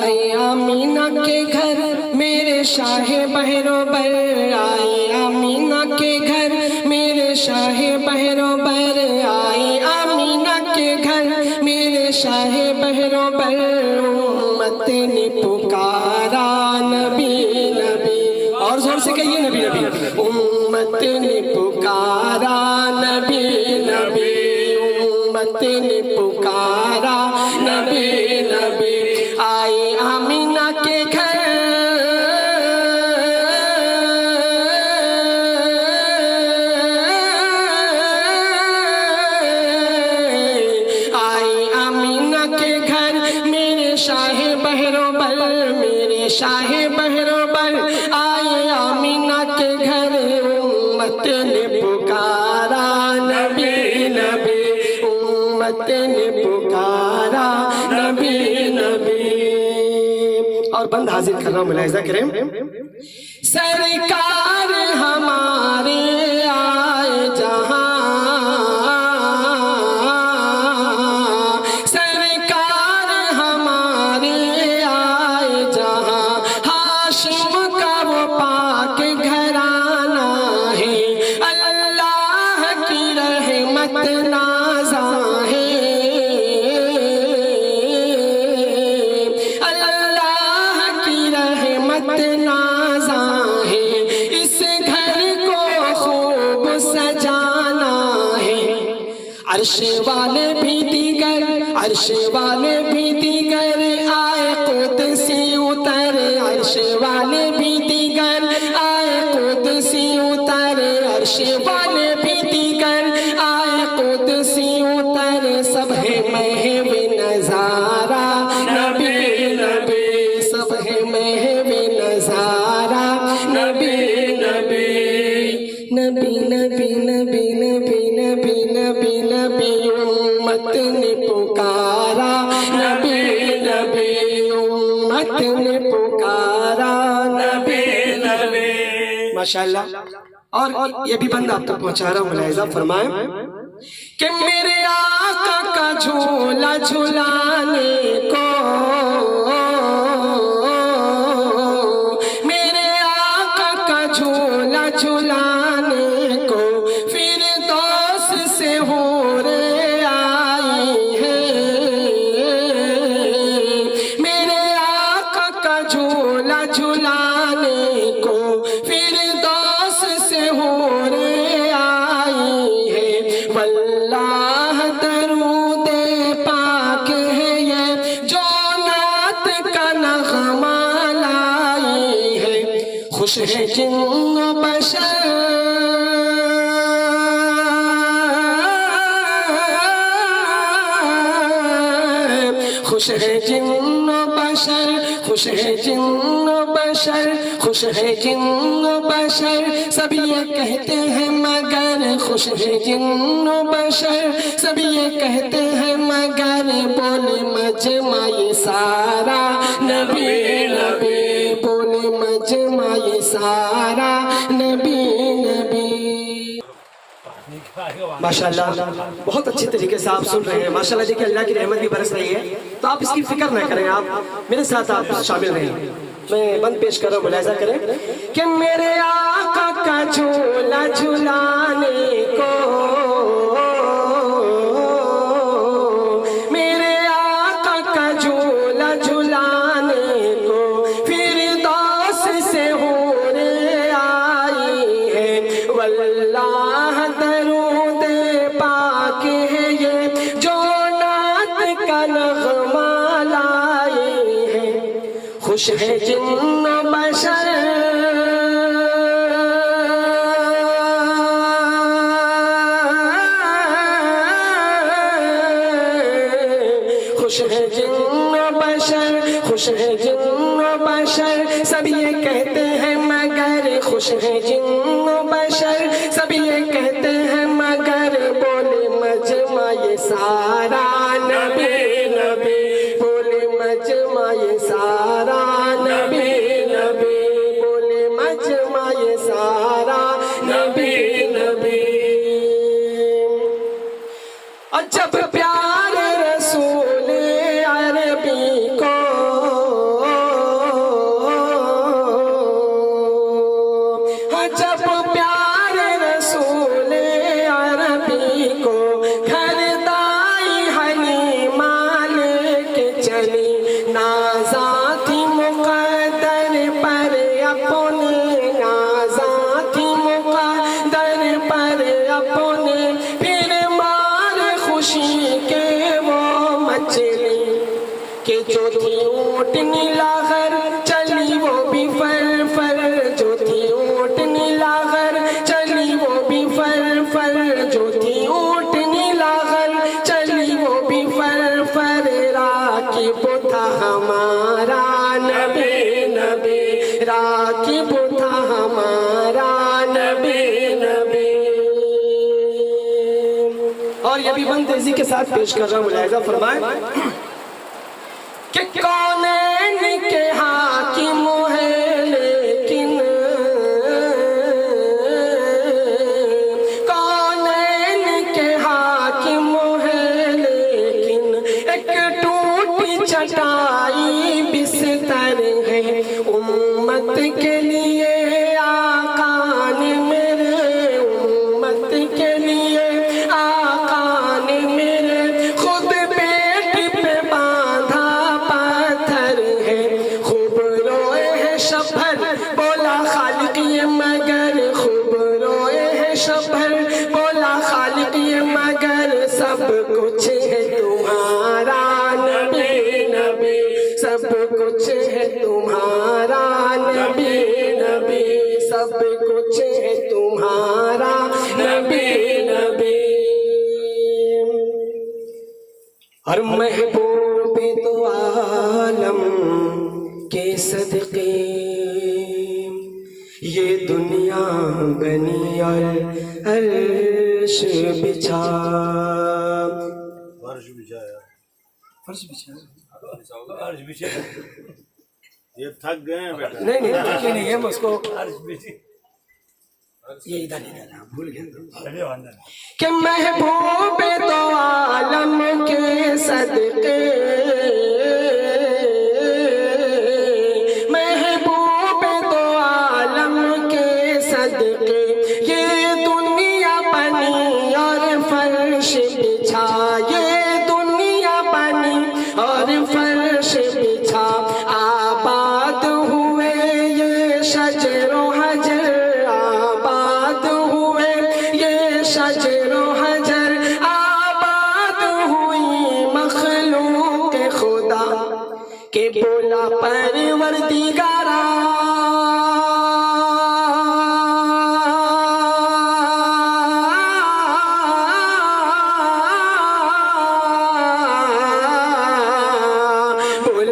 آئے آمینہ کے گھر میرے شاہ بہروبر، آئے آمینہ کے گھر میرے شاہ بہروبر، آئے آمینہ کے گھر میرے شاہ بہروبر، امت نے پکارا نبی نبی، اور زور سے کہیے نبی نبی، امت نے پکارا نبی نبی، امت نے پکارا نبی نبی، آئے آمینہ کے گھر شاہ بہروبر، میرے شاہ بہروبر، آئے آمینہ کے گھر امت نے پکارا نبی نبی، امت نے پکارا نبی نبی۔ اور بند حاضر کر رہا ہوں، ملاحظہ کریں، سرکار ہمارے آئے جہاں، عرش والے بھی دیگر، عرش والے بھی دیگر، آئے قدسی اتر، عرش والے بھی دیگر، آئے قدسی اتر، عرش والے بھی دیگر، آئے قدسی اتر، سب ہے محو نظارہ نبی نبی، سب ہے محو نظارہ نبی نبی، نبی نبی نبی نبی نبی نبی نبی، امت نے پکارا نبی نبی، امت نے پکارا نبی نبی۔ ماشاءاللہ۔ اور یہ بھی بند آپ تک پہنچا رہا ہوں، ملاحظہ فرمائیں کہ میرے آقا کا جھولا جھلانے کو، میرے آقا کا جھولا جھلانے کو، فردوس سے حور آئی ہے، میرے آقا کا جھولا جھلانے کو، فردوس سے حور آئی ہے، واللہ درود پاک ہے یہ جو نعت کا نغمہ لائی ہے، خوش ہے جن و بشر، خوش ہے جن و بشر، خوش ہے جن و بشر، خوش ہے جن و بشر، سب یہ کہتے ہیں مگر، خوش ہے جن و بشر، سب یہ کہتے ہیں مگر، بولے مجمع یہ سارا نبی نبی، بولے مجمع یہ سارا نبی نبی۔ ماشاءاللہ بہت اچھے طریقے سے آپ سن رہے ہیں، ماشاءاللہ دیکھیں اللہ کی رحمت بھی برس رہی ہے، تو آپ اس کی فکر نہ کریں، آپ میرے ساتھ آپ شامل رہیں۔ میں بند پیش کر رہا ہوں، ملاحظہ کریں کہ میرے آقا کا جھولا جھلانے کو، میرے آقا کا جھولا جھلانے کو، فردوس سے حور آئی ہے، واللہ درود پاک ہے یہ جو نعت کا نغمہ لائی ہے، خوش ہے جن و بشر، خوش ہے جن و بشر، خوش ہے جن و بشر، سب یہ کہتے ہیں مگر، خوش ہے جن و بشر، سب یہ کہتے ہیں مگر، بولے مجمع یہ سارا نبی نبی، بولے مجمع یہ سارا نبی نبی، بولے مجمع یہ سارا نبی نبی۔ اور جب پیارے رسول عربی کو نازا تھی مقدر پر اپنے، نازا تھی مقدر پر اپنے، پھر مار خوشی کے وہ مچلی کہ جو تھی اونٹنی لاغر چلی وہ بھی فر فر، جو تھی اونٹنی لاغر چلی وہ بھی فر فر، جو تھی اونٹنی لاغر چلی وہ بھی فر فر، راکب تھا ہمارا نبی نبی، راکب تھا ہمارا نبی نبی۔ اور یہ بھی بند تیزی کے ساتھ پیش کر رہا ہوں، ملاحظہ فرمائیں کہ کونین کے حاکم ہے لیکن، کونین کے حاکم ہے لیکن، ایک ٹوٹی چٹائی بستر ہے امت کے لیے آقا نے میرے، امت کے لیے آقا نے میرے، خود پیٹ پہ باندھا پتھر ہے، خوب روئے ہیں شب بھر بولا خالق یہ مگر، خوب روئے ہیں شب بھر بولا خالق یہ مگر، سب کچھ ہے تمہارا نبی نبی، سب کچھ ہے تمہارا نبی نبی، سب کچھ ہے تمہارا نبی نبی۔ اور محبوب تو عالم کے صدقے یہ دنیا بنی اور عرش بچھا، فرش بچھایا، فرش بچھا، فرش بچھایا، یہ تھک گئے ہیں بیٹا، نہیں نہیں تھکے نہیں ہے، میں اس کو فرش بچھی، یہ ادھر نہیں رہا، بھول گیا چلے وانا کہ محبوب تو عالم کے صدقے، محبوب تو عالم کے صدقے یہ دنیا بنی اور فرش بچھا، یہ دنیا بنی اور فرش بچھا، آباد ہوئے یہ شجر و حجر، آباد ہوئے یہ شجر و حجر، آباد ہوئی مخلوق خدا کہ بولا پروردگارا،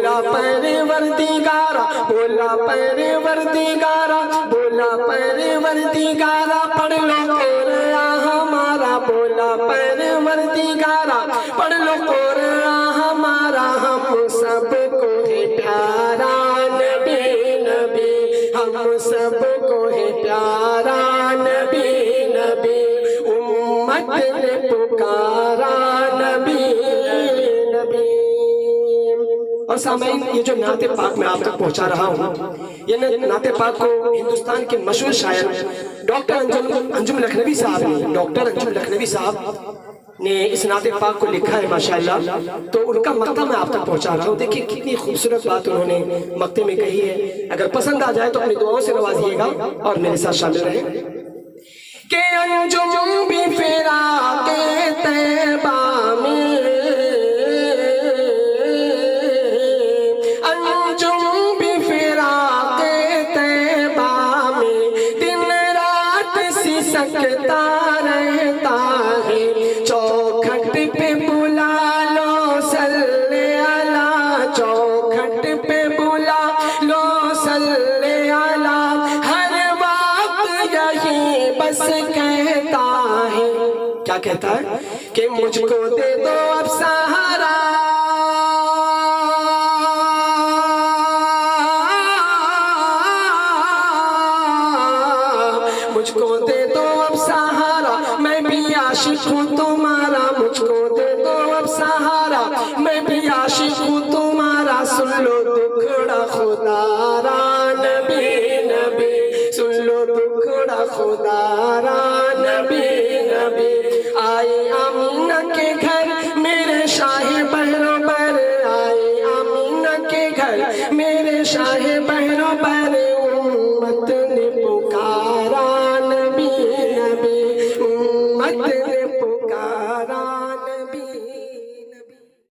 بولا پروردگارا، بولا پروردگارا، بولا پروردگارا، پڑھ لو قرآن ہمارا، بولا پروردگارا، پڑھ لو قرآن ہمارا، ہم سب کو ہے پیارا نبی نبی، ہم سب کو ہے پیارا نبی نبی، امت نے پکارا نبی نبی۔ اور سامعین، یہ جو نعت پاک میں آپ تک پہنچا رہا ہوں، یہ نعت پاک کو ہندوستان کے مشہور شاعر ڈاکٹر انجم لکھنوی صاحب نے، ڈاکٹر انجم لکھنوی صاحب نے اس نعت پاک کو لکھا ہے ماشاءاللہ، تو ان کا مقطع میں آپ تک پہنچا رہا ہوں۔ دیکھیں کتنی خوبصورت بات انہوں نے مقطع میں کہی ہے، اگر پسند آ جائے تو اپنی دعاؤں سے نوازیے گا اور میرے ساتھ شامل رہیں کہ انجم بھی فراق طیبہ میں، انجم بھی فراق طیبہ میں، دن رات سسکتا رہتا ہے، چوکھٹ پہ بلا لو صلی علی، چوکھٹ پہ بلا لو صلی علی، ہر وقت یہی بس کہتا ہے، کیا کہتا ہے کہ مجھ کو دے دو اب سہارا، مجھ کو دے دو اب سہارا، میں بھی عاشق ہوں تمہارا، مجھ کو دے دو اب سہارا، میں بھی عاشق ہوں تمہارا، سن لو دکھڑا خدا را نبی نبی، سن لو دکھڑا خدا را نبی نبی، آئے آمینہ کے گھر میرے شاہ بہر بر، آئے آمینہ کے کر میرے شاہ بہنوں پر